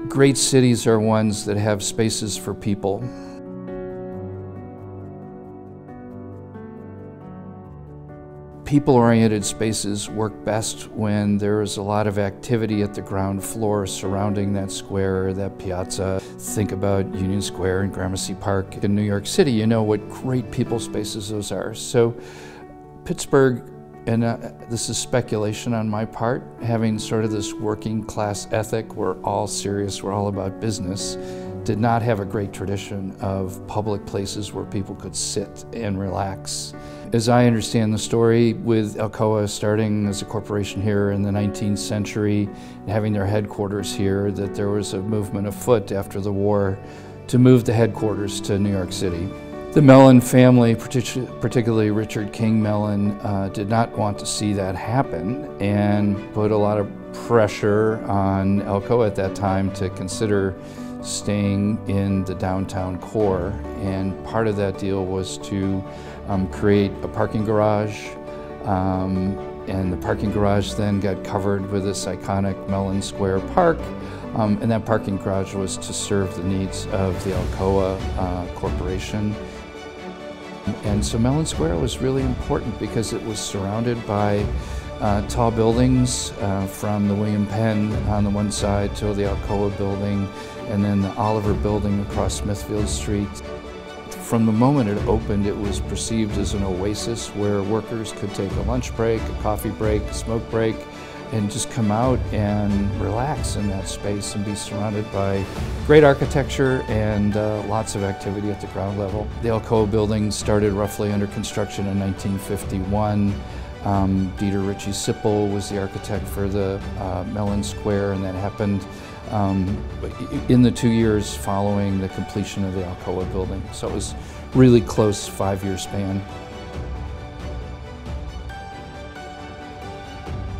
Great cities are ones that have spaces for people. People-oriented spaces work best when there is a lot of activity at the ground floor surrounding that square, that piazza. Think about Union Square and Gramercy Park in New York City. You know what great people spaces those are. So Pittsburgh, and this is speculation on my part, having sort of this working class ethic, we're all serious, we're all about business, did not have a great tradition of public places where people could sit and relax. As I understand the story, with Alcoa starting as a corporation here in the 19th century, and having their headquarters here, that there was a movement afoot after the war to move the headquarters to New York City. The Mellon family, particularly Richard King Mellon, did not want to see that happen and put a lot of pressure on Alcoa at that time to consider staying in the downtown core. And part of that deal was to create a parking garage, and the parking garage then got covered with this iconic Mellon Square Park, and that parking garage was to serve the needs of the Alcoa Corporation. And so Mellon Square was really important because it was surrounded by tall buildings, from the William Penn on the one side to the Alcoa Building, and then the Oliver Building across Smithfield Street. From the moment it opened, it was perceived as an oasis where workers could take a lunch break, a coffee break, a smoke break, and just come out and relax in that space and be surrounded by great architecture and lots of activity at the ground level. The Alcoa Building started roughly under construction in 1951. Dieter Ritchie-Sippel was the architect for the Mellon Square, and that happened in the 2 years following the completion of the Alcoa Building. So it was really close 5-year span.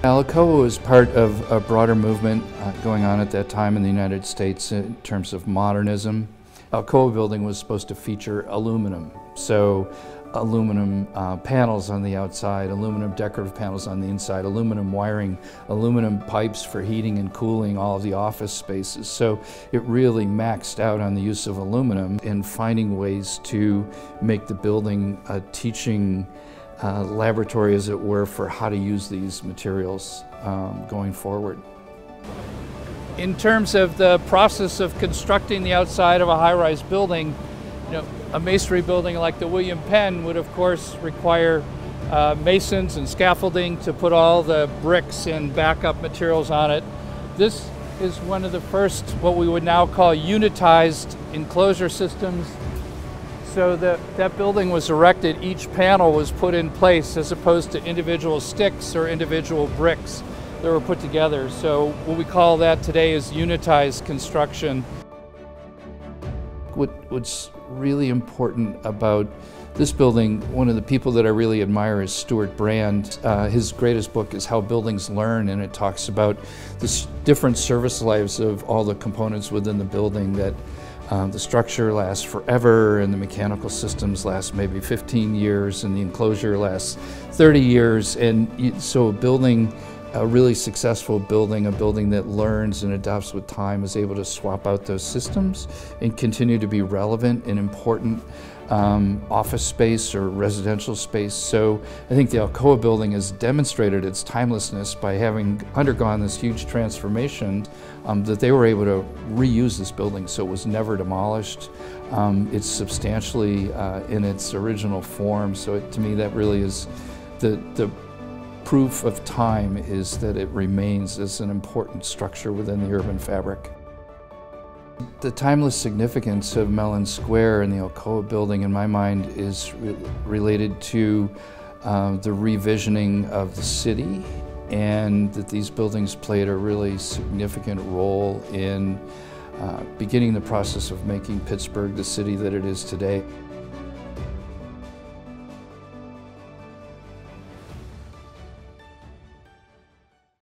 Alcoa was part of a broader movement going on at that time in the United States in terms of modernism. Alcoa Building was supposed to feature aluminum, so aluminum panels on the outside, aluminum decorative panels on the inside, aluminum wiring, aluminum pipes for heating and cooling all of the office spaces. So it really maxed out on the use of aluminum and finding ways to make the building a teaching laboratory, as it were, for how to use these materials going forward. In terms of the process of constructing the outside of a high-rise building, a masonry building like the William Penn would of course require masons and scaffolding to put all the bricks and backup materials on it. This is one of the first, what we would now call unitized enclosure systems. So that building was erected, each panel was put in place as opposed to individual sticks or individual bricks that were put together. So what we call that today is unitized construction. What's really important about this building, one of the people that I really admire is Stuart Brand. His greatest book is How Buildings Learn, and it talks about the different service lives of all the components within the building, that the structure lasts forever, and the mechanical systems last maybe 15 years, and the enclosure lasts 30 years. And so a really successful building, a building that learns and adapts with time, is able to swap out those systems and continue to be relevant and important office space or residential space. So I think the Alcoa Building has demonstrated its timelessness by having undergone this huge transformation, that they were able to reuse this building, so it was never demolished. It's substantially in its original form, so to me that really is the proof of time, is that it remains as an important structure within the urban fabric. The timeless significance of Mellon Square and the Alcoa Building, in my mind, is related to the revisioning of the city, and that these buildings played a really significant role in beginning the process of making Pittsburgh the city that it is today.